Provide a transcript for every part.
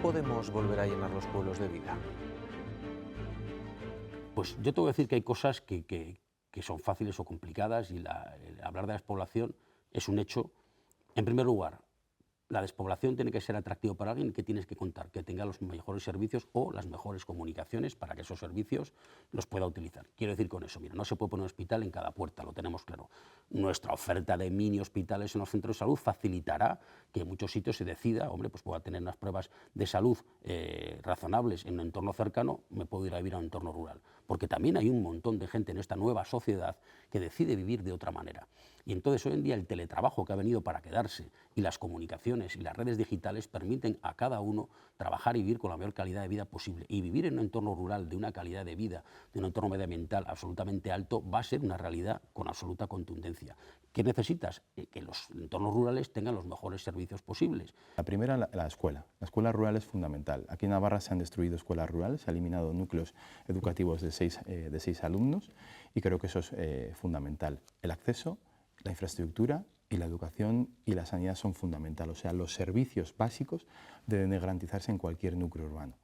podemos volver a llenar los pueblos de vida? Pues yo tengo que decir que hay cosas que son fáciles o complicadas y hablar de la despoblación es un hecho. En primer lugar, la despoblación tiene que ser atractivo para alguien que tienes que contar, que tenga los mejores servicios o las mejores comunicaciones para que esos servicios los pueda utilizar. Quiero decir con eso, mira, no se puede poner un hospital en cada puerta, lo tenemos claro. Nuestra oferta de mini hospitales en los centros de salud facilitará que en muchos sitios se decida, hombre, pues pueda tener unas pruebas de salud razonables en un entorno cercano, me puedo ir a vivir a un entorno rural. Porque también hay un montón de gente en esta nueva sociedad que decide vivir de otra manera. Y entonces hoy en día el teletrabajo que ha venido para quedarse y las comunicaciones y las redes digitales permiten a cada uno trabajar y vivir con la mayor calidad de vida posible. Y vivir en un entorno rural de una calidad de vida, de un entorno medioambiental absolutamente alto, va a ser una realidad con absoluta contundencia. ¿Qué necesitas? Que los entornos rurales tengan los mejores servicios posibles. La primera, la escuela. La escuela rural es fundamental. Aquí en Navarra se han destruido escuelas rurales, se han eliminado núcleos educativos de seis alumnos y creo que eso es fundamental. El acceso, la infraestructura y la educación y la sanidad son fundamentales. O sea, los servicios básicos deben de garantizarse en cualquier núcleo urbano.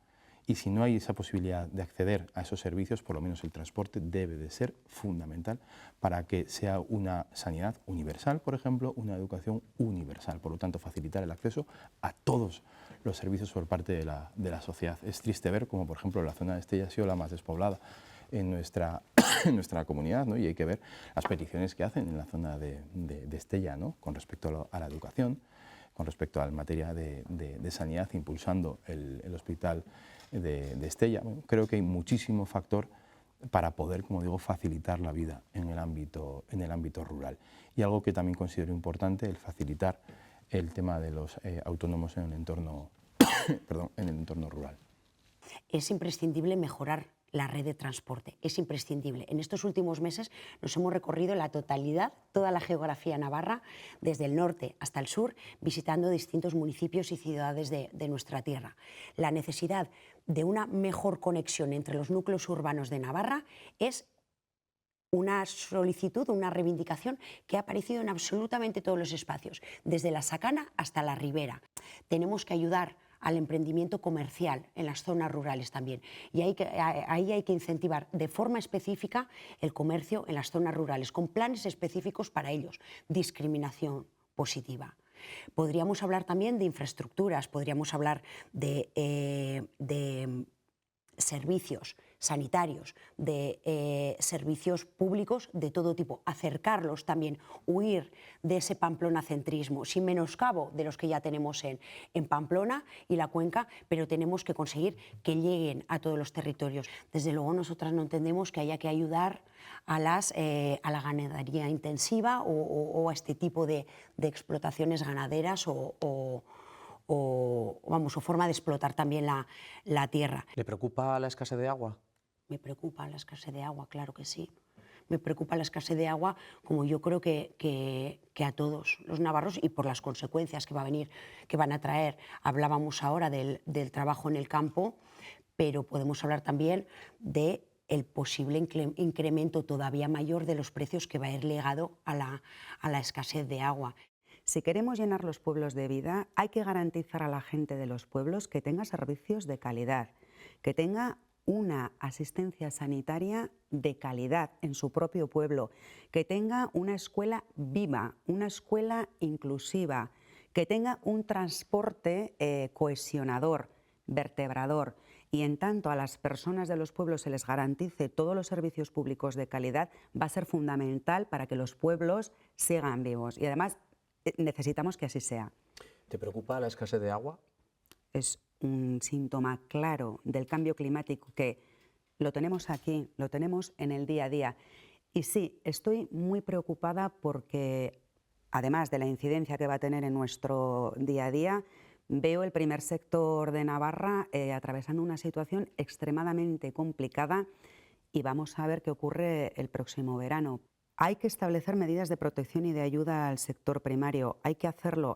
Y si no hay esa posibilidad de acceder a esos servicios, por lo menos el transporte debe de ser fundamental para que sea una sanidad universal, por ejemplo, una educación universal. Por lo tanto, facilitar el acceso a todos los servicios por parte de la sociedad. Es triste ver como, por ejemplo, la zona de Estella ha sido la más despoblada en nuestra comunidad, ¿no? Y hay que ver las peticiones que hacen en la zona de Estella, ¿no? Con respecto a la educación, con respecto a la materia de sanidad, impulsando el hospital de Estella. Bueno, creo que hay muchísimo factor para poder, como digo, facilitar la vida en el ámbito rural. Y algo que también considero importante, el facilitar el tema de los autónomos en el entorno, en el entorno rural. Es imprescindible mejorar la red de transporte, es imprescindible. En estos últimos meses nos hemos recorrido la totalidad, toda la geografía navarra, desde el norte hasta el sur, visitando distintos municipios y ciudades de nuestra tierra. La necesidad de una mejor conexión entre los núcleos urbanos de Navarra es una solicitud, una reivindicación que ha aparecido en absolutamente todos los espacios, desde la Sacana hasta la Ribera. Tenemos que ayudar al emprendimiento comercial en las zonas rurales también. Y ahí hay que incentivar de forma específica el comercio en las zonas rurales, con planes específicos para ellos. Discriminación positiva. Podríamos hablar también de infraestructuras, podríamos hablar de servicios sanitarios, de servicios públicos de todo tipo, acercarlos también, huir de ese pamplonacentrismo, sin menoscabo de los que ya tenemos en Pamplona y la Cuenca, pero tenemos que conseguir que lleguen a todos los territorios. Desde luego nosotras no entendemos que haya que ayudar a la ganadería intensiva o a este tipo de explotaciones ganaderas o forma de explotar también la tierra. ¿Le preocupa la escasez de agua? Me preocupa la escasez de agua, claro que sí. Me preocupa la escasez de agua, como yo creo que a todos los navarros, y por las consecuencias que van a traer. Hablábamos ahora del trabajo en el campo, pero podemos hablar también del posible incremento todavía mayor de los precios que va a ir ligado a la escasez de agua. Si queremos llenar los pueblos de vida, hay que garantizar a la gente de los pueblos que tenga servicios de calidad, que tenga una asistencia sanitaria de calidad en su propio pueblo, que tenga una escuela viva, una escuela inclusiva, que tenga un transporte cohesionador, vertebrador, y en tanto a las personas de los pueblos se les garantice todos los servicios públicos de calidad, va a ser fundamental para que los pueblos sigan vivos. Y además necesitamos que así sea. ¿Te preocupa la escasez de agua? Es un síntoma claro del cambio climático que lo tenemos aquí, lo tenemos en el día a día. Y sí, estoy muy preocupada porque, además de la incidencia que va a tener en nuestro día a día, veo el primer sector de Navarra atravesando una situación extremadamente complicada y vamos a ver qué ocurre el próximo verano. Hay que establecer medidas de protección y de ayuda al sector primario. Hay que hacerlo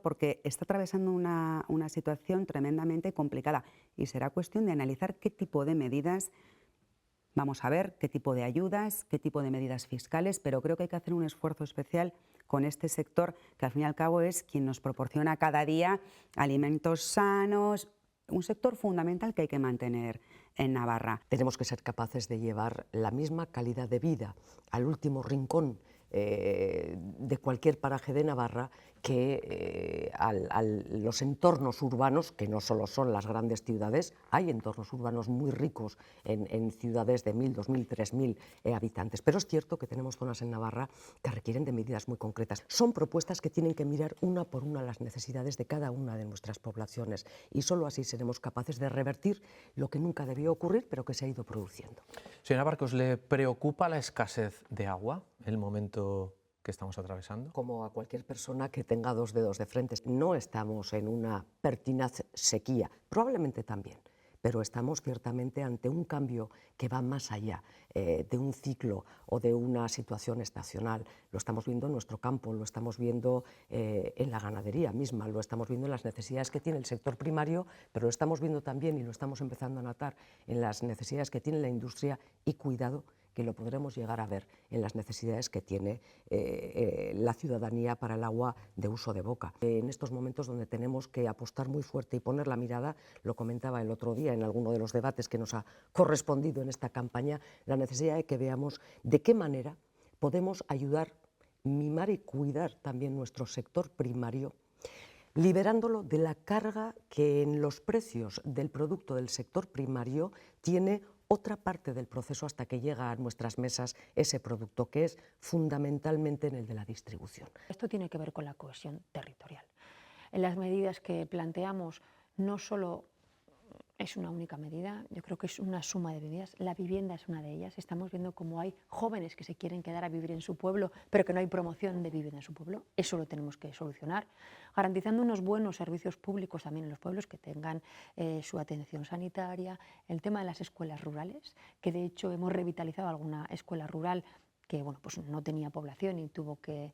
porque está atravesando una situación tremendamente complicada y será cuestión de analizar qué tipo de medidas, vamos a ver qué tipo de ayudas, qué tipo de medidas fiscales, pero creo que hay que hacer un esfuerzo especial con este sector que al fin y al cabo es quien nos proporciona cada día alimentos sanos, un sector fundamental que hay que mantener en Navarra. Tenemos que ser capaces de llevar la misma calidad de vida al último rincón de cualquier paraje de Navarra que a los entornos urbanos, que no solo son las grandes ciudades, hay entornos urbanos muy ricos en ciudades de 1.000, 2.000, 3.000 habitantes, pero es cierto que tenemos zonas en Navarra que requieren de medidas muy concretas. Son propuestas que tienen que mirar una por una las necesidades de cada una de nuestras poblaciones y solo así seremos capaces de revertir lo que nunca debió ocurrir, pero que se ha ido produciendo. Señora Barcos, ¿le preocupa la escasez de agua en el momento que estamos atravesando? Como a cualquier persona que tenga dos dedos de frente, no estamos en una pertinaz sequía, probablemente también, pero estamos ciertamente ante un cambio que va más allá de un ciclo o de una situación estacional. Lo estamos viendo en nuestro campo, lo estamos viendo en la ganadería misma, lo estamos viendo en las necesidades que tiene el sector primario, pero lo estamos viendo también y lo estamos empezando a notar en las necesidades que tiene la industria y cuidado que lo podremos llegar a ver en las necesidades que tiene la ciudadanía para el agua de uso de boca. En estos momentos donde tenemos que apostar muy fuerte y poner la mirada, lo comentaba el otro día en alguno de los debates que nos ha correspondido en esta campaña, la necesidad de que veamos de qué manera podemos ayudar, mimar y cuidar también nuestro sector primario, liberándolo de la carga que en los precios del producto del sector primario tiene otra parte del proceso hasta que llega a nuestras mesas ese producto, que es fundamentalmente en el de la distribución. Esto tiene que ver con la cohesión territorial. En las medidas que planteamos no solo es una única medida, yo creo que es una suma de medidas. La vivienda es una de ellas. Estamos viendo cómo hay jóvenes que se quieren quedar a vivir en su pueblo, pero que no hay promoción de vivienda en su pueblo. Eso lo tenemos que solucionar, garantizando unos buenos servicios públicos también en los pueblos, que tengan su atención sanitaria, el tema de las escuelas rurales, que de hecho hemos revitalizado alguna escuela rural que bueno, pues no tenía población y tuvo que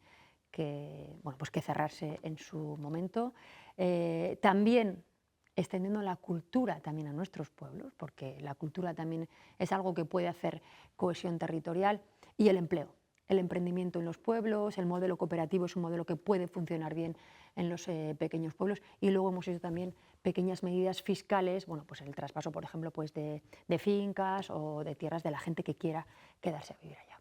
cerrarse en su momento. También extendiendo la cultura también a nuestros pueblos, porque la cultura también es algo que puede hacer cohesión territorial, y el empleo, el emprendimiento en los pueblos, el modelo cooperativo es un modelo que puede funcionar bien en los pequeños pueblos, y luego hemos hecho también pequeñas medidas fiscales, bueno, pues el traspaso, por ejemplo, pues de fincas o de tierras de la gente que quiera quedarse a vivir allá.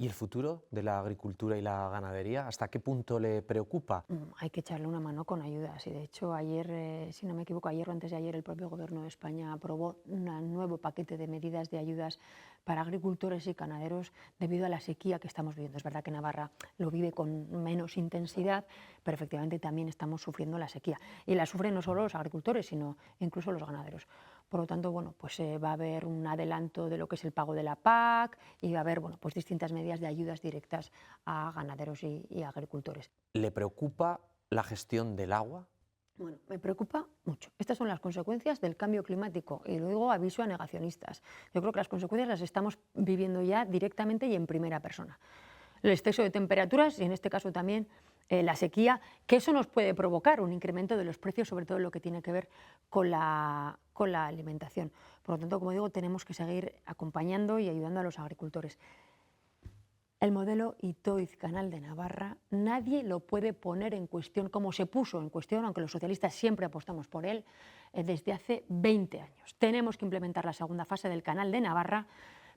¿Y el futuro de la agricultura y la ganadería? ¿Hasta qué punto le preocupa? Hay que echarle una mano con ayudas y de hecho ayer, si no me equivoco, ayer o antes de ayer el propio Gobierno de España aprobó un nuevo paquete de medidas de ayudas para agricultores y ganaderos debido a la sequía que estamos viviendo. Es verdad que Navarra lo vive con menos intensidad, pero efectivamente también estamos sufriendo la sequía. Y la sufren no solo los agricultores, sino incluso los ganaderos. Por lo tanto, bueno, pues va a haber un adelanto de lo que es el pago de la PAC y va a haber bueno, pues distintas medidas de ayudas directas a ganaderos y agricultores. ¿Le preocupa la gestión del agua? Bueno, me preocupa mucho. Estas son las consecuencias del cambio climático y luego aviso a negacionistas. Yo creo que las consecuencias las estamos viviendo ya directamente y en primera persona. El exceso de temperaturas y en este caso también la sequía, que eso nos puede provocar un incremento de los precios, sobre todo en lo que tiene que ver con la alimentación. Por lo tanto, como digo, tenemos que seguir acompañando y ayudando a los agricultores. El modelo Itoiz-Canal de Navarra nadie lo puede poner en cuestión como se puso en cuestión, aunque los socialistas siempre apostamos por él, desde hace 20 años. Tenemos que implementar la segunda fase del Canal de Navarra,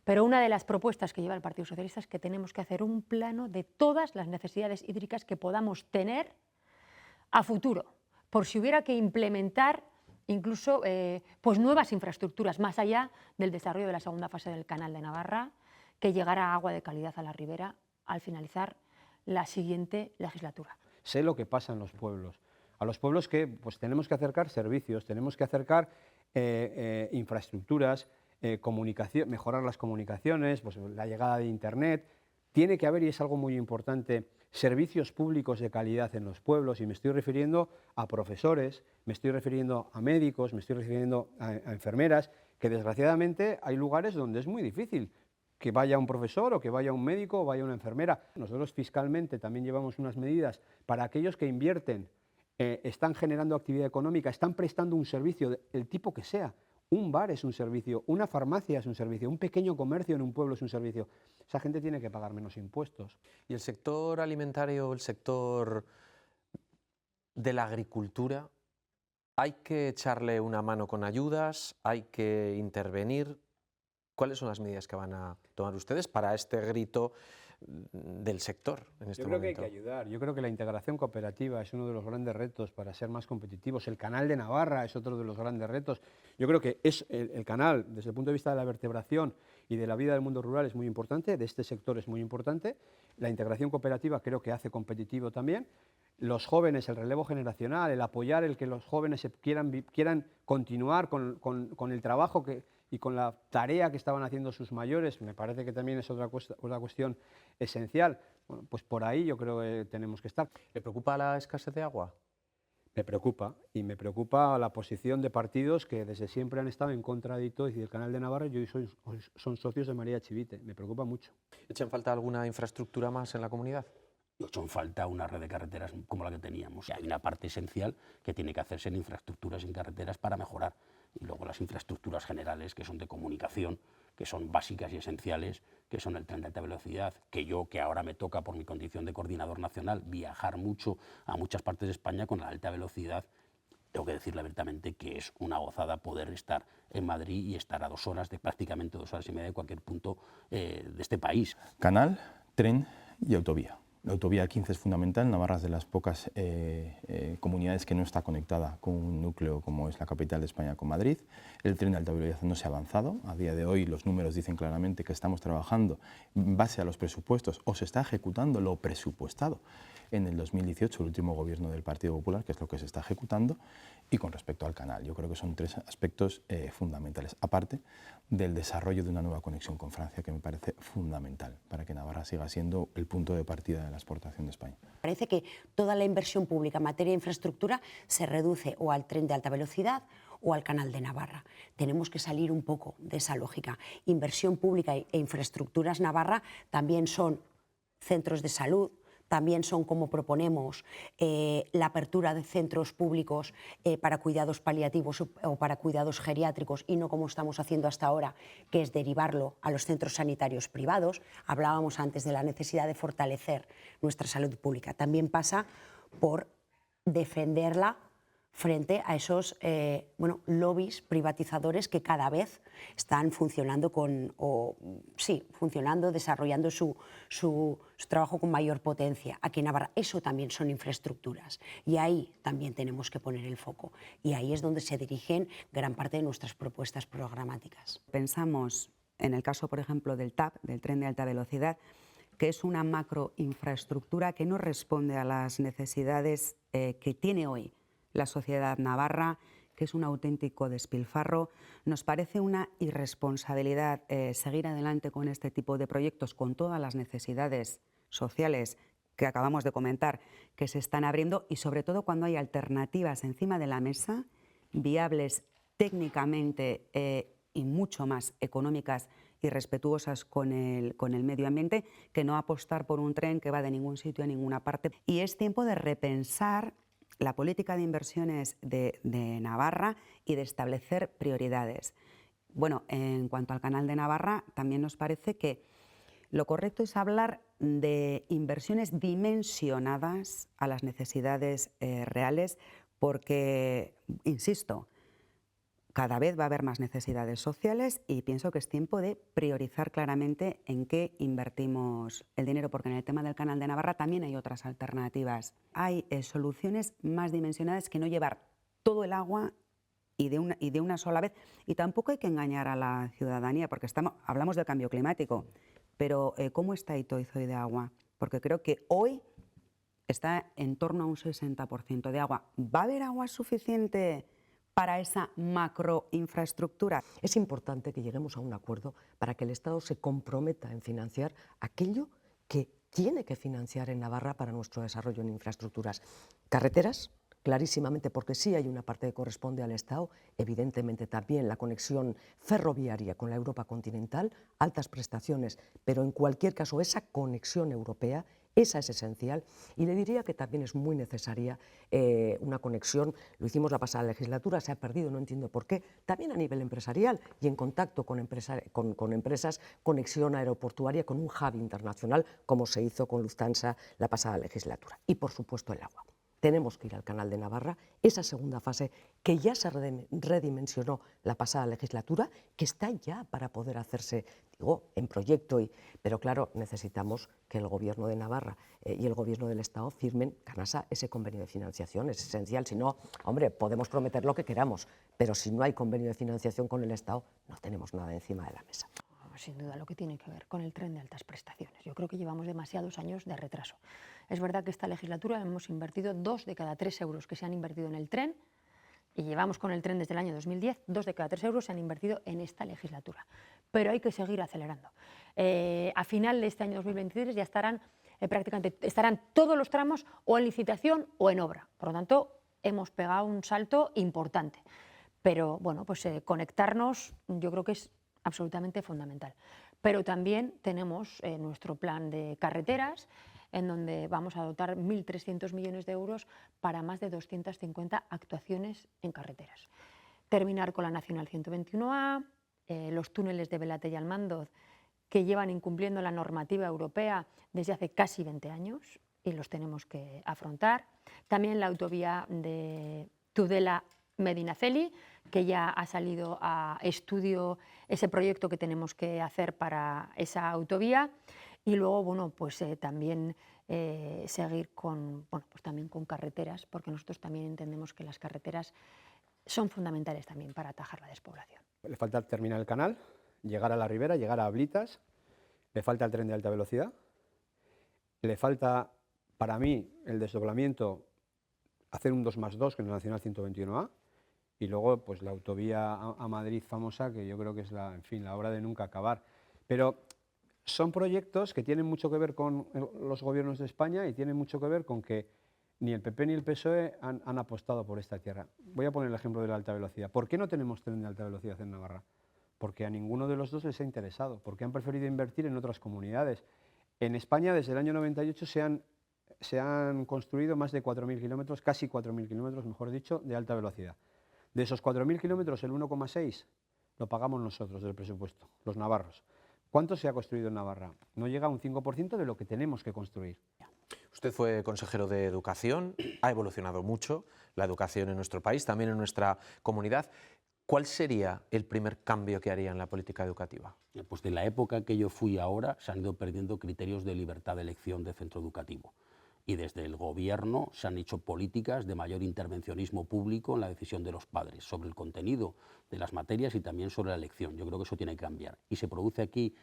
pero una de las propuestas que lleva el Partido Socialista es que tenemos que hacer un plano de todas las necesidades hídricas que podamos tener a futuro, por si hubiera que implementar incluso pues nuevas infraestructuras, más allá del desarrollo de la segunda fase del Canal de Navarra, que llegara agua de calidad a la ribera al finalizar la siguiente legislatura. Sé lo que pasa en los pueblos. A los pueblos que pues, tenemos que acercar servicios, tenemos que acercar infraestructuras, mejorar las comunicaciones, pues, la llegada de Internet. Tiene que haber, y es algo muy importante, servicios públicos de calidad en los pueblos, y me estoy refiriendo a profesores, me estoy refiriendo a médicos, me estoy refiriendo a enfermeras, que desgraciadamente hay lugares donde es muy difícil que vaya un profesor o que vaya un médico o vaya una enfermera. Nosotros fiscalmente también llevamos unas medidas para aquellos que invierten, están generando actividad económica, están prestando un servicio del tipo que sea. Un bar es un servicio, una farmacia es un servicio, un pequeño comercio en un pueblo es un servicio. Esa gente tiene que pagar menos impuestos. ¿Y el sector alimentario, el sector de la agricultura, ¿Hay que echarle una mano con ayudas? ¿Hay que intervenir? ¿Cuáles son las medidas que van a tomar ustedes para este grito del sector en este Yo creo momento? que hay que ayudar. Yo creo que la integración cooperativa es uno de los grandes retos para ser más competitivos. El canal de Navarra es otro de los grandes retos. Yo creo que es el canal, desde el punto de vista de la vertebración y de la vida del mundo rural, es muy importante, de este sector es muy importante. La integración cooperativa creo que hace competitivo también. Los jóvenes, el relevo generacional, el apoyar el que los jóvenes quieran continuar con el trabajo y con la tarea que estaban haciendo sus mayores, me parece que también es otra cuestión esencial. Bueno, pues por ahí yo creo que tenemos que estar. ¿Le preocupa la escasez de agua? Me preocupa, y me preocupa la posición de partidos que desde siempre han estado en contra de todo, y del Canal de Navarra y hoy son socios de María Chivite. Me preocupa mucho. ¿Echan falta alguna infraestructura más en la comunidad? Son falta una red de carreteras como la que teníamos. Hay una parte esencial que tiene que hacerse en infraestructuras, en carreteras, para mejorar. Y luego las infraestructuras generales, que son de comunicación, que son básicas y esenciales, que son el tren de alta velocidad, que ahora me toca por mi condición de coordinador nacional viajar mucho a muchas partes de España con la alta velocidad. Tengo que decirle abiertamente que es una gozada poder estar en Madrid y estar a 2 horas, prácticamente 2 horas y media de cualquier punto de este país. Canal, tren y autovía. La autovía 15 es fundamental. Navarra es de las pocas comunidades que no está conectada con un núcleo como es la capital de España con Madrid. El tren de alta velocidad no se ha avanzado. A día de hoy los números dicen claramente que estamos trabajando en base a los presupuestos o se está ejecutando lo presupuestado en el 2018, el último gobierno del Partido Popular, que es lo que se está ejecutando. Y con respecto al canal, yo creo que son 3 aspectos fundamentales, aparte del desarrollo de una nueva conexión con Francia, que me parece fundamental para que Navarra siga siendo el punto de partida de la exportación de España. Parece que toda la inversión pública en materia de infraestructura se reduce o al tren de alta velocidad o al Canal de Navarra. Tenemos que salir un poco de esa lógica. Inversión pública e infraestructuras Navarra también son centros de salud, también son, como proponemos, la apertura de centros públicos para cuidados paliativos o para cuidados geriátricos, y no como estamos haciendo hasta ahora, que es derivarlo a los centros sanitarios privados. Hablábamos antes de la necesidad de fortalecer nuestra salud pública. También pasa por defenderla frente a esos lobbies privatizadores que cada vez están funcionando desarrollando su trabajo con mayor potencia aquí en Navarra. Eso también son infraestructuras y ahí también tenemos que poner el foco, y ahí es donde se dirigen gran parte de nuestras propuestas programáticas. Pensamos en el caso, por ejemplo, del TAV, del tren de alta velocidad, que es una macroinfraestructura que no responde a las necesidades que tiene hoy la sociedad navarra, que es un auténtico despilfarro. Nos parece una irresponsabilidad seguir adelante con este tipo de proyectos, con todas las necesidades sociales que acabamos de comentar que se están abriendo, y sobre todo cuando hay alternativas encima de la mesa, viables técnicamente y mucho más económicas y respetuosas con el medio ambiente, que no apostar por un tren que va de ningún sitio a ninguna parte. Y es tiempo de repensar la política de inversiones de Navarra y de establecer prioridades. Bueno, en cuanto al Canal de Navarra, también nos parece que lo correcto es hablar de inversiones dimensionadas a las necesidades reales, porque, insisto, cada vez va a haber más necesidades sociales y pienso que es tiempo de priorizar claramente en qué invertimos el dinero, porque en el tema del Canal de Navarra también hay otras alternativas. Hay soluciones más dimensionadas que no llevar todo el agua y de una sola vez. Y tampoco hay que engañar a la ciudadanía, porque hablamos del cambio climático, pero ¿cómo está Itoizoy de agua? Porque creo que hoy está en torno a un 60% de agua. ¿Va a haber agua suficiente para esa macroinfraestructura? Es importante que lleguemos a un acuerdo para que el Estado se comprometa en financiar aquello que tiene que financiar en Navarra para nuestro desarrollo en infraestructuras. Carreteras, clarísimamente, porque sí hay una parte que corresponde al Estado, evidentemente también la conexión ferroviaria con la Europa continental, altas prestaciones, pero en cualquier caso esa conexión europea, esa es esencial, y le diría que también es muy necesaria una conexión, lo hicimos la pasada legislatura, se ha perdido, no entiendo por qué, también a nivel empresarial y en contacto con empresas, conexión aeroportuaria con un hub internacional, como se hizo con Lufthansa la pasada legislatura. Y por supuesto el agua. tenemos que ir al Canal de Navarra, esa segunda fase que ya se redimensionó la pasada legislatura, que está ya para poder hacerse, digo, en proyecto, pero claro, necesitamos que el Gobierno de Navarra y el Gobierno del Estado firmen, Canasa, ese convenio de financiación, es esencial, si no, hombre, podemos prometer lo que queramos, pero si no hay convenio de financiación con el Estado, no tenemos nada encima de la mesa. Sin duda lo que tiene que ver con el tren de altas prestaciones. Yo creo que llevamos demasiados años de retraso. Es verdad que esta legislatura hemos invertido 2 de cada 3 euros que se han invertido en el tren, y llevamos con el tren desde el año 2010, 2 de cada 3 euros se han invertido en esta legislatura. Pero hay que seguir acelerando. A final de este año 2023 ya estarán todos los tramos o en licitación o en obra. Por lo tanto, hemos pegado un salto importante. Pero bueno, pues conectarnos yo creo que es absolutamente fundamental. Pero también tenemos nuestro plan de carreteras, en donde vamos a dotar 1.300 millones de euros para más de 250 actuaciones en carreteras. Terminar con la Nacional 121A, los túneles de Belate y Almandoz, que llevan incumpliendo la normativa europea desde hace casi 20 años y los tenemos que afrontar. También la autovía de Tudela-Medinaceli, que ya ha salido a estudio ese proyecto que tenemos que hacer para esa autovía, y luego bueno, pues, también seguir con, bueno, pues también con carreteras, porque nosotros también entendemos que las carreteras son fundamentales también para atajar la despoblación. Le falta terminar el canal, llegar a la Ribera, llegar a Ablitas, le falta el tren de alta velocidad, le falta, para mí, el desdoblamiento, hacer un 2+2 con la Nacional 121A, y luego pues la autovía a Madrid famosa, que yo creo que es la obra de nunca acabar. Pero son proyectos que tienen mucho que ver con los gobiernos de España y tienen mucho que ver con que ni el PP ni el PSOE han apostado por esta tierra. Voy a poner el ejemplo de la alta velocidad. ¿Por qué no tenemos tren de alta velocidad en Navarra? Porque a ninguno de los dos les ha interesado, porque han preferido invertir en otras comunidades. En España, desde el año 98, se han construido más de 4.000 kilómetros, casi 4.000 kilómetros, mejor dicho, de alta velocidad. De esos 4.000 kilómetros, el 1,6 lo pagamos nosotros del presupuesto, los navarros. ¿Cuánto se ha construido en Navarra? No llega a un 5% de lo que tenemos que construir. Usted fue consejero de Educación, ha evolucionado mucho la educación en nuestro país, también en nuestra comunidad. ¿Cuál sería el primer cambio que haría en la política educativa? Pues de la época en que yo fui a ahora se han ido perdiendo criterios de libertad de elección de centro educativo. Y desde el Gobierno se han hecho políticas de mayor intervencionismo público en la decisión de los padres sobre el contenido de las materias y también sobre la elección. Yo creo que eso tiene que cambiar. Y se produce aquí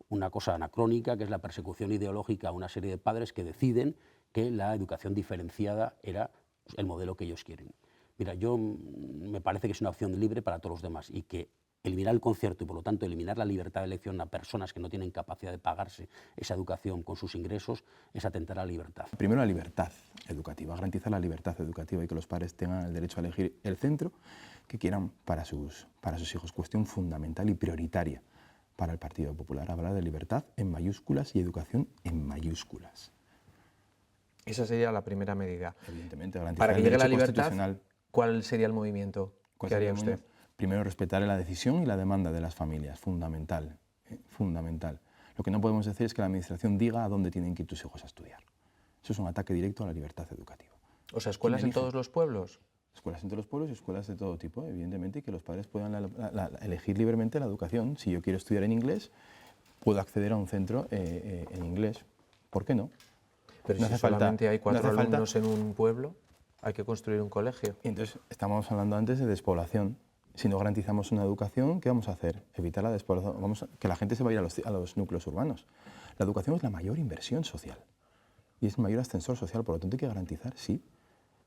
una cosa anacrónica, que es la persecución ideológica a una serie de padres que deciden que la educación diferenciada era el modelo que ellos quieren. Mira, me parece que es una opción libre para todos los demás y que eliminar el concierto y, por lo tanto, eliminar la libertad de elección a personas que no tienen capacidad de pagarse esa educación con sus ingresos es atentar a la libertad. Primero, la libertad educativa, garantizar la libertad educativa y que los padres tengan el derecho a elegir el centro que quieran para sus hijos. Cuestión fundamental y prioritaria para el Partido Popular. Hablar de libertad en mayúsculas y educación en mayúsculas. Esa sería la primera medida. Evidentemente, garantizar para que el llegue la derecho libertad, constitucional. ¿cuál sería el movimiento que haría usted? Primero, respetar la decisión y la demanda de las familias, fundamental, fundamental. Lo que no podemos decir es que la Administración diga a dónde tienen que ir tus hijos a estudiar. Eso es un ataque directo a la libertad educativa. O sea, ¿escuelas en todos los pueblos? Escuelas en todos los pueblos y escuelas de todo tipo, evidentemente, y que los padres puedan elegir libremente la educación. Si yo quiero estudiar en inglés, puedo acceder a un centro en inglés. ¿Por qué no? Pero si solamente hay 4 alumnos en un pueblo, hay que construir un colegio. Y entonces, estábamos hablando antes de despoblación. Si no garantizamos una educación, ¿qué vamos a hacer? Evitar la despoblación, que la gente se vaya a los núcleos urbanos. La educación es la mayor inversión social y es el mayor ascensor social, por lo tanto hay que garantizar, sí.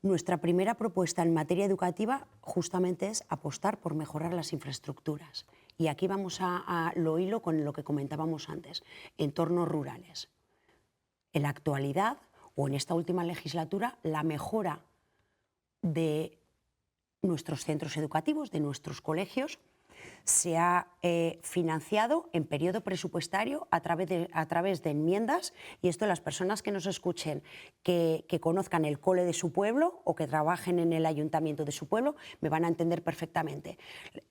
Nuestra primera propuesta en materia educativa justamente es apostar por mejorar las infraestructuras. Y aquí vamos a lo hilo con lo que comentábamos antes, entornos rurales. En la actualidad, o en esta última legislatura, la mejora de nuestros centros educativos, de nuestros colegios, se ha financiado en periodo presupuestario a través de enmiendas, y esto las personas que nos escuchen, que conozcan el cole de su pueblo o que trabajen en el ayuntamiento de su pueblo, me van a entender perfectamente.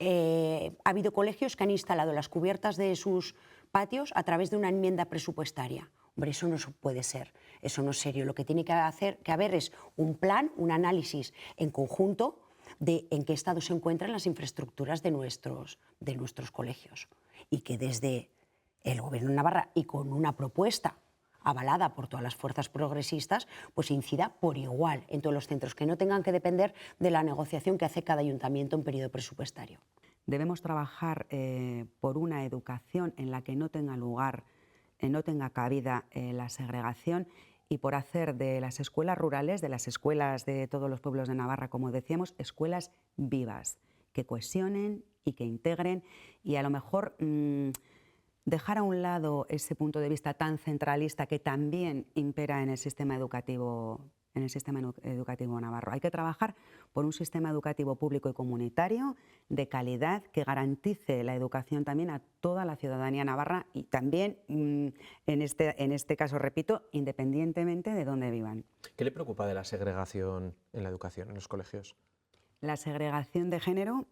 Ha habido colegios que han instalado las cubiertas de sus patios a través de una enmienda presupuestaria. Hombre, eso no puede ser, eso no es serio. Lo que tiene que haber es un plan, un análisis en conjunto de en qué estado se encuentran las infraestructuras de nuestros colegios y que desde el Gobierno de Navarra y con una propuesta avalada por todas las fuerzas progresistas, pues incida por igual en todos los centros, que no tengan que depender de la negociación que hace cada ayuntamiento en periodo presupuestario. Debemos trabajar por una educación en la que no tenga lugar, no tenga cabida la segregación, y por hacer de las escuelas rurales, de las escuelas de todos los pueblos de Navarra, como decíamos, escuelas vivas, que cohesionen y que integren, y a lo mejor dejar a un lado ese punto de vista tan centralista que también impera en el sistema educativo navarro. Hay que trabajar por un sistema educativo público y comunitario de calidad que garantice la educación también a toda la ciudadanía navarra y también, en este caso, repito, independientemente de dónde vivan. ¿Qué le preocupa de la segregación en la educación, en los colegios? La segregación de género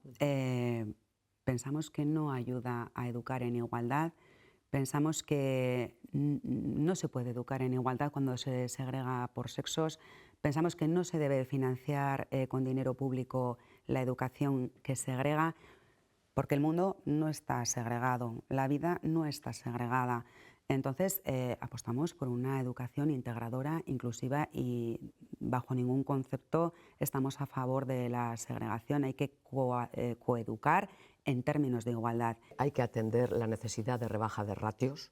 pensamos que no ayuda a educar en igualdad. Pensamos que no se puede educar en igualdad cuando se segrega por sexos. Pensamos que no se debe financiar con dinero público la educación que segrega, porque el mundo no está segregado, la vida no está segregada. Entonces, apostamos por una educación integradora, inclusiva, y bajo ningún concepto estamos a favor de la segregación. Hay que coeducar en términos de igualdad. Hay que atender la necesidad de rebaja de ratios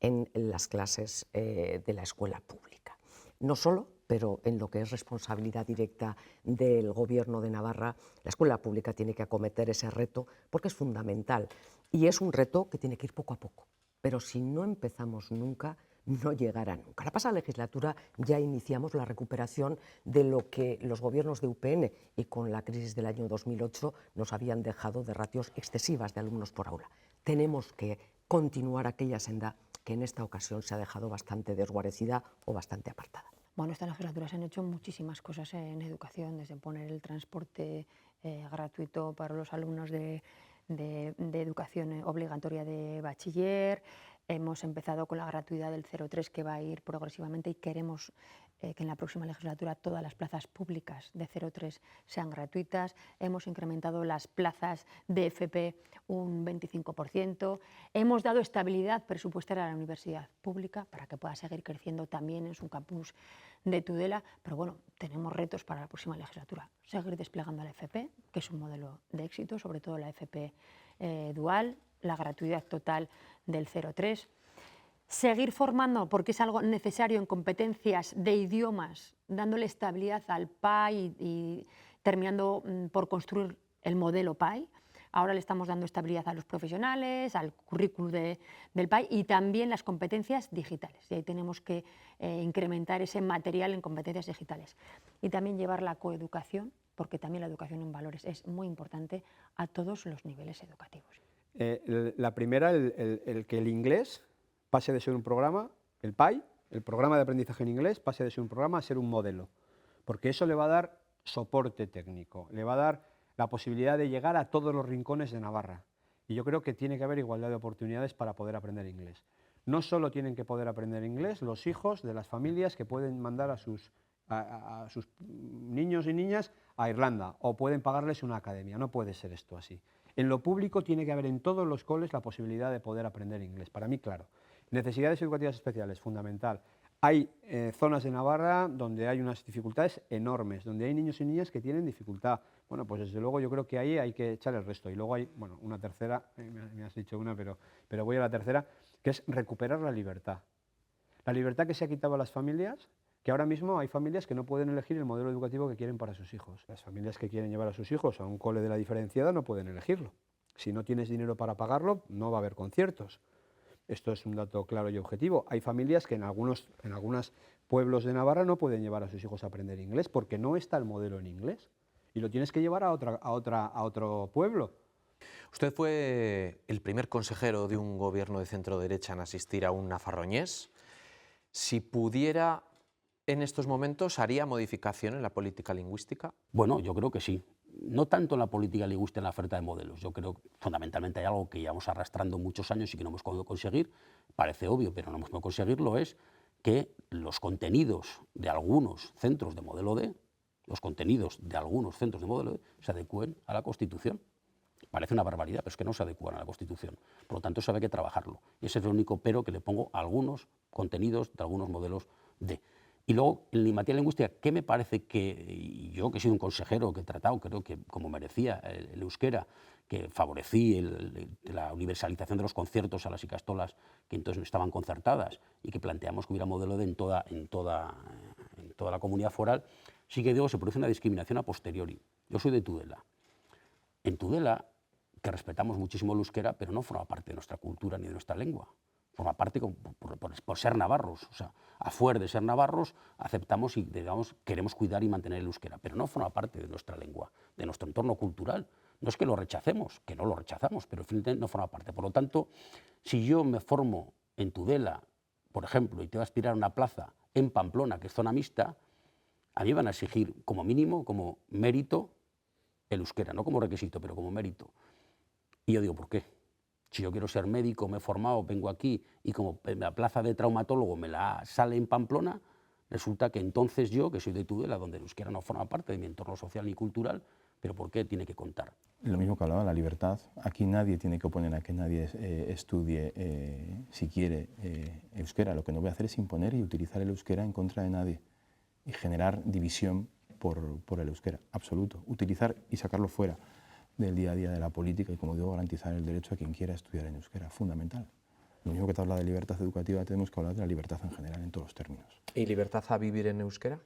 en las clases de la escuela pública. No solo, pero en lo que es responsabilidad directa del Gobierno de Navarra, la escuela pública tiene que acometer ese reto porque es fundamental y es un reto que tiene que ir poco a poco. Pero si no empezamos nunca, no llegará nunca. La pasada legislatura ya iniciamos la recuperación de lo que los gobiernos de UPN y con la crisis del año 2008 nos habían dejado de ratios excesivas de alumnos por aula. Tenemos que continuar aquella senda que en esta ocasión se ha dejado bastante desguarecida o bastante apartada. Bueno, esta legislatura se han hecho muchísimas cosas en educación, desde poner el transporte gratuito para los alumnos de educación obligatoria de bachiller. Hemos empezado con la gratuidad del 0,3 que va a ir progresivamente y queremos que en la próxima legislatura todas las plazas públicas de 0,3 sean gratuitas. Hemos incrementado las plazas de FP un 25%. Hemos dado estabilidad presupuestaria a la universidad pública para que pueda seguir creciendo también en su campus de Tudela. Pero bueno, tenemos retos para la próxima legislatura. Seguir desplegando la FP, que es un modelo de éxito, sobre todo la FP dual, la gratuidad total del 0,3. Seguir formando, porque es algo necesario, en competencias de idiomas, dándole estabilidad al PAI y terminando por construir el modelo PAI. Ahora le estamos dando estabilidad a los profesionales, al currículum del PAI y también las competencias digitales. Y ahí tenemos que incrementar ese material en competencias digitales. Y también llevar la coeducación, porque también la educación en valores es muy importante a todos los niveles educativos. La primera, el que el inglés pase de ser un programa, el PAI, el programa de aprendizaje en inglés, pase de ser un programa a ser un modelo, porque eso le va a dar soporte técnico, le va a dar la posibilidad de llegar a todos los rincones de Navarra. Y yo creo que tiene que haber igualdad de oportunidades para poder aprender inglés. No solo tienen que poder aprender inglés los hijos de las familias que pueden mandar a sus niños y niñas a Irlanda o pueden pagarles una academia. No puede ser esto así. En lo público tiene que haber en todos los coles la posibilidad de poder aprender inglés. Para mí, claro. Necesidades educativas especiales, fundamental. Hay zonas de Navarra donde hay unas dificultades enormes, donde hay niños y niñas que tienen dificultad. Bueno, pues desde luego yo creo que ahí hay que echar el resto. Y luego hay, bueno, una tercera, me has dicho una, pero voy a la tercera, que es recuperar la libertad. La libertad que se ha quitado a las familias, que ahora mismo hay familias que no pueden elegir el modelo educativo que quieren para sus hijos. Las familias que quieren llevar a sus hijos a un cole de la diferenciada no pueden elegirlo. Si no tienes dinero para pagarlo, no va a haber conciertos. Esto es un dato claro y objetivo. Hay familias que en algunos pueblos de Navarra no pueden llevar a sus hijos a aprender inglés porque no está el modelo en inglés y lo tienes que llevar a otro pueblo. Usted fue el primer consejero de un gobierno de centro-derecha en asistir a un nafarroñés. Si pudiera, en estos momentos, ¿haría modificación en la política lingüística? Bueno, yo creo que sí. no tanto en la política lingüística, en la oferta de modelos. Yo creo que fundamentalmente hay algo que llevamos arrastrando muchos años y que no hemos podido conseguir, parece obvio, pero no hemos podido conseguirlo, es que los contenidos de algunos centros de modelo D, se adecúen a la Constitución. Parece una barbaridad, pero es que no se adecúan a la Constitución. Por lo tanto, eso hay que trabajarlo. Y ese es el único pero que le pongo a algunos contenidos de algunos modelos D. Y luego, en materia lingüística, ¿qué me parece que, y yo que he sido un consejero que he tratado, creo que como merecía el euskera, que favorecí la universalización de los conciertos a las ikastolas que entonces no estaban concertadas y que planteamos que hubiera modelo de en toda la comunidad foral, sí que digo, se produce una discriminación a posteriori. Yo soy de Tudela. En Tudela, que respetamos muchísimo el euskera, pero no forma parte de nuestra cultura ni de nuestra lengua. Forma parte por ser navarros. O sea, a fuer de ser navarros, aceptamos y digamos, queremos cuidar y mantener el euskera, pero no forma parte de nuestra lengua, de nuestro entorno cultural. No es que lo rechacemos, que no lo rechazamos, pero finalmente no forma parte. Por lo tanto, si yo me formo en Tudela, por ejemplo, y te vas a aspirar a una plaza en Pamplona, que es zona mixta, a mí van a exigir como mínimo, como mérito, el euskera, no como requisito, pero como mérito. Y yo digo, ¿por qué? Si yo quiero ser médico, me he formado, vengo aquí y como la plaza de traumatólogo me la sale en Pamplona, resulta que entonces yo, que soy de Tudela, donde el euskera no forma parte de mi entorno social ni cultural, pero ¿por qué tiene que contar? Lo mismo que hablaba de la libertad. Aquí nadie tiene que oponer a que nadie estudie, si quiere, euskera. Lo que no voy a hacer es imponer y utilizar el euskera en contra de nadie y generar división por el euskera, absoluto. Utilizar y sacarlo fuera del día a día de la política y, como digo, garantizar el derecho a quien quiera estudiar en euskera, fundamental. Lo mismo que te habla de libertad educativa, tenemos que hablar de la libertad en general, en todos los términos. ¿Y libertad a vivir en euskera?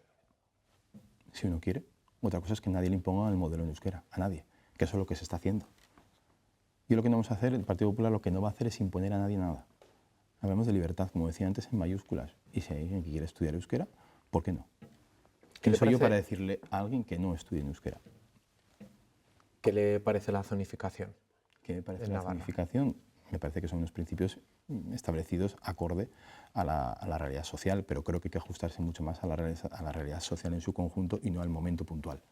Si uno quiere. Otra cosa es que nadie le imponga el modelo en euskera, a nadie, que eso es lo que se está haciendo. Y lo que no vamos a hacer, el Partido Popular lo que no va a hacer es imponer a nadie nada. Hablamos de libertad, como decía antes, en mayúsculas. Y si hay alguien que quiere estudiar euskera, ¿por qué no? ¿Quién soy yo para decirle a alguien que no estudie en euskera? ¿Qué le parece la zonificación? ¿Qué me parece la zonificación? Me parece que son unos principios establecidos acorde a la realidad social, pero creo que hay que ajustarse mucho más a la realidad social en su conjunto y no al momento puntual.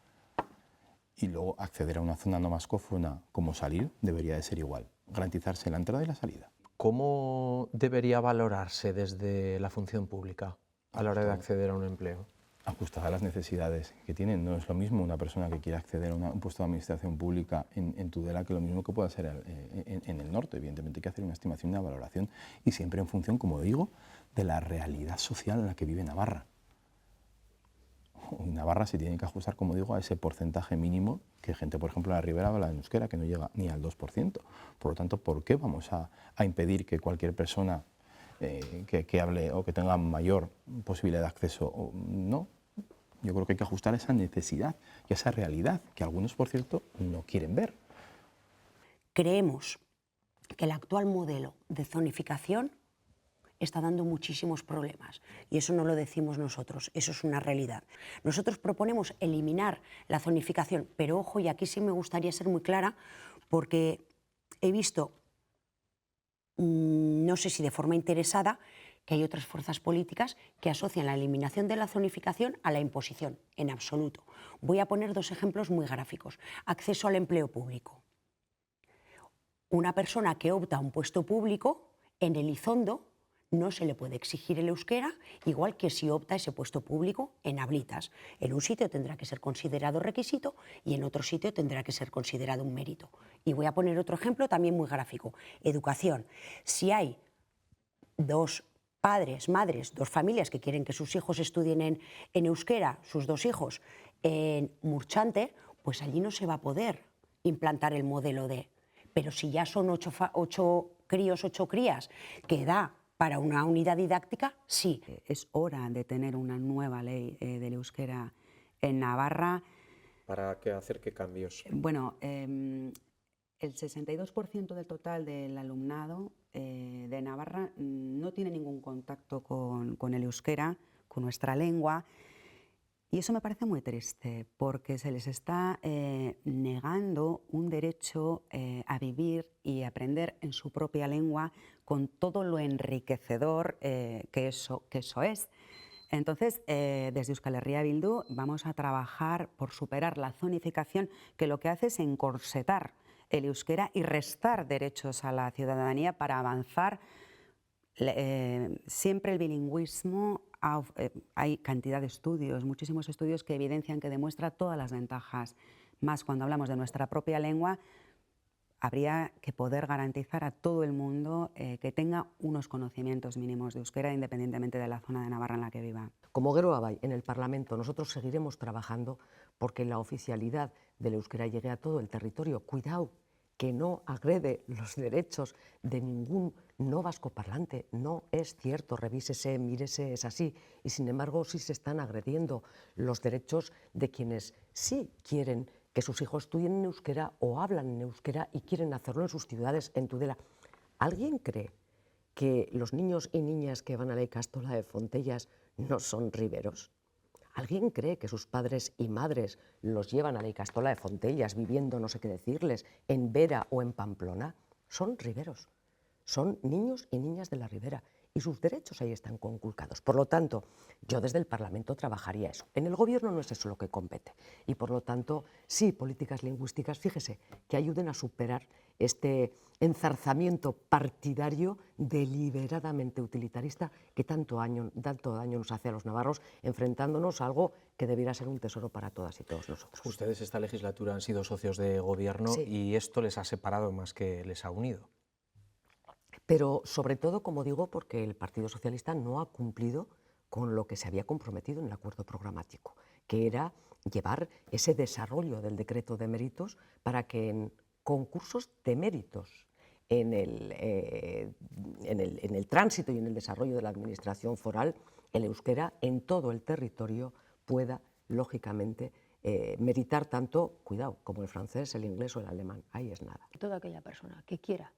Y luego acceder a una zona no mascófona como salir debería de ser igual, garantizarse la entrada y la salida. ¿Cómo debería valorarse desde la función pública a la hora de acceder a un empleo? Ajustada a las necesidades que tienen. No es lo mismo una persona que quiera acceder a un puesto de administración pública en Tudela que lo mismo que pueda ser en el norte. Evidentemente hay que hacer una estimación, una valoración y siempre en función, como digo, de la realidad social en la que vive Navarra. En Navarra se tiene que ajustar, como digo, a ese porcentaje mínimo que gente, por ejemplo, en la Ribera habla en euskera, que no llega ni al 2%. Por lo tanto, ¿por qué vamos a impedir que cualquier persona que hable o que tenga mayor posibilidad de acceso? No. Yo creo que hay que ajustar a esa necesidad y a esa realidad, que algunos, por cierto, no quieren ver. Creemos que el actual modelo de zonificación está dando muchísimos problemas y eso no lo decimos nosotros, eso es una realidad. Nosotros proponemos eliminar la zonificación, pero ojo, y aquí sí me gustaría ser muy clara, porque he visto, no sé si de forma interesada, que hay otras fuerzas políticas que asocian la eliminación de la zonificación a la imposición, en absoluto. Voy a poner dos ejemplos muy gráficos. Acceso al empleo público. Una persona que opta a un puesto público, en Elizondo no se le puede exigir el euskera, igual que si opta ese puesto público en Ablitas. En un sitio tendrá que ser considerado requisito y en otro sitio tendrá que ser considerado un mérito. Y voy a poner otro ejemplo también muy gráfico. Educación. Si hay dos padres, madres, dos familias que quieren que sus hijos estudien en euskera, sus dos hijos en Murchante, pues allí no se va a poder implantar el modelo D. Pero si ya son ocho crías que da para una unidad didáctica, sí. Es hora de tener una nueva ley del euskera en Navarra. ¿Para hacer qué cambios? Bueno, el 62% del total del alumnado de Navarra no tiene ningún contacto con el euskera, con nuestra lengua, y eso me parece muy triste porque se les está negando un derecho a vivir y aprender en su propia lengua con todo lo enriquecedor que eso es. Entonces, desde Euskal Herria Bildu vamos a trabajar por superar la zonificación, que lo que hace es encorsetar el euskera y restar derechos a la ciudadanía para avanzar. Siempre el bilingüismo, hay cantidad de estudios, muchísimos estudios que evidencian, que demuestra todas las ventajas. Más cuando hablamos de nuestra propia lengua, habría que poder garantizar a todo el mundo que tenga unos conocimientos mínimos de euskera, independientemente de la zona de Navarra en la que viva. Como Gero Abay, en el Parlamento, nosotros seguiremos trabajando porque la oficialidad del euskera llegue a todo el territorio. Cuidado, que no agrede los derechos de ningún no vascoparlante. No es cierto, revísese, mírese, es así. Y sin embargo sí se están agrediendo los derechos de quienes sí quieren que sus hijos estudien en euskera o hablan en euskera y quieren hacerlo en sus ciudades, en Tudela. ¿Alguien cree que los niños y niñas que van a la Ikastola de Fontellas no son riberos? ¿Alguien cree que sus padres y madres los llevan a la Ikastola de Fontellas viviendo, no sé qué decirles, en Vera o en Pamplona? Son riberos, son niños y niñas de la ribera y sus derechos ahí están conculcados. Por lo tanto, yo desde el Parlamento trabajaría eso. En el Gobierno no es eso lo que compete y por lo tanto, sí, políticas lingüísticas, fíjese, que ayuden a superar este enzarzamiento partidario deliberadamente utilitarista que tanto daño nos hace a los navarros, enfrentándonos a algo que debiera ser un tesoro para todas y todos nosotros. Ustedes esta legislatura han sido socios de gobierno, Sí. y esto les ha separado más que les ha unido. Pero sobre todo, como digo, porque el Partido Socialista no ha cumplido con lo que se había comprometido en el acuerdo programático, que era llevar ese desarrollo del decreto de méritos para que en concursos de méritos, en el tránsito y en el desarrollo de la administración foral, el euskera en todo el territorio pueda, lógicamente, meritar tanto, cuidado, como el francés, el inglés o el alemán. Ahí es nada. Toda aquella persona que quiera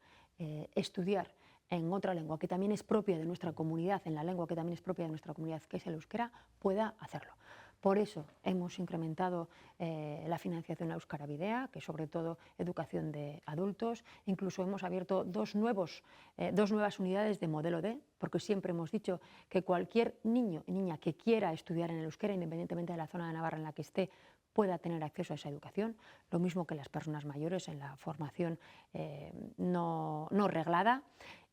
estudiar en otra lengua que también es propia de nuestra comunidad, en la lengua que también es propia de nuestra comunidad, que es el euskera, pueda hacerlo. Por eso hemos incrementado la financiación a Euskara Bidea, que es sobre todo educación de adultos. Incluso hemos abierto dos nuevas unidades de modelo D, porque siempre hemos dicho que cualquier niño y niña que quiera estudiar en el euskera, independientemente de la zona de Navarra en la que esté, pueda tener acceso a esa educación, lo mismo que las personas mayores en la formación no reglada.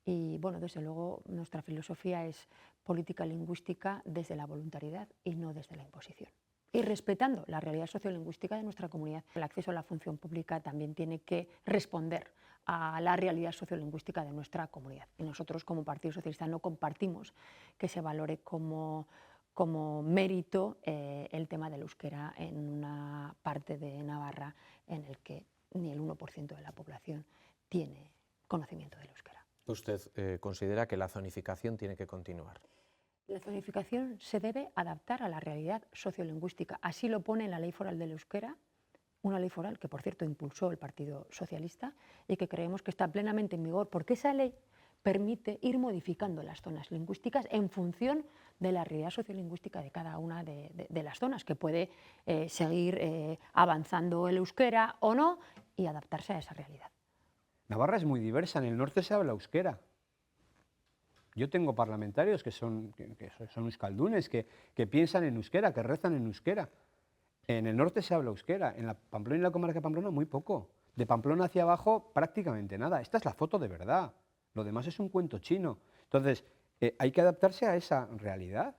Y bueno, desde luego nuestra filosofía es política lingüística desde la voluntariedad y no desde la imposición. Y respetando la realidad sociolingüística de nuestra comunidad. El acceso a la función pública también tiene que responder a la realidad sociolingüística de nuestra comunidad. Y nosotros como Partido Socialista no compartimos que se valore como mérito el tema del euskera en una parte de Navarra en el que ni el 1% de la población tiene conocimiento del euskera. ¿Usted considera que la zonificación tiene que continuar? La zonificación se debe adaptar a la realidad sociolingüística. Así lo pone en la Ley Foral del Euskera, una ley foral que, por cierto, impulsó el Partido Socialista y que creemos que está plenamente en vigor, porque esa ley permite ir modificando las zonas lingüísticas en función de la realidad sociolingüística de cada una de las zonas, que puede seguir avanzando el euskera o no y adaptarse a esa realidad. Navarra es muy diversa, en el norte se habla euskera. Yo tengo parlamentarios que son euskaldunes, que piensan en euskera, que rezan en euskera. En el norte se habla euskera, en la Pamplona y la comarca de Pamplona muy poco. De Pamplona hacia abajo prácticamente nada. Esta es la foto de verdad, lo demás es un cuento chino. Entonces, hay que adaptarse a esa realidad,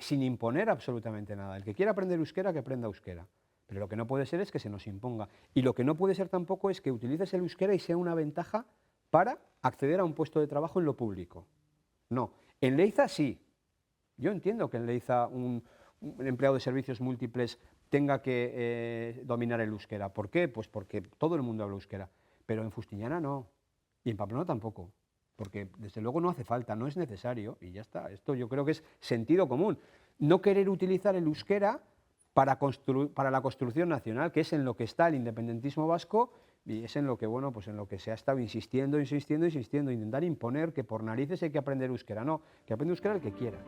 sin imponer absolutamente nada. El que quiera aprender euskera, que aprenda euskera. Pero lo que no puede ser es que se nos imponga. Y lo que no puede ser tampoco es que utilices el euskera y sea una ventaja para acceder a un puesto de trabajo en lo público. No. En Leiza sí. Yo entiendo que en Leiza un empleado de servicios múltiples tenga que dominar el euskera. ¿Por qué? Pues porque todo el mundo habla euskera. Pero en Fustiñana no. Y en Pamplona tampoco. Porque desde luego no hace falta, no es necesario. Y ya está. Esto yo creo que es sentido común. No querer utilizar el euskera para la construcción nacional, que es en lo que está el independentismo vasco y es en lo que, bueno, pues en lo que se ha estado insistiendo, intentar imponer que por narices hay que aprender euskera. No, que aprenda euskera el que quiera.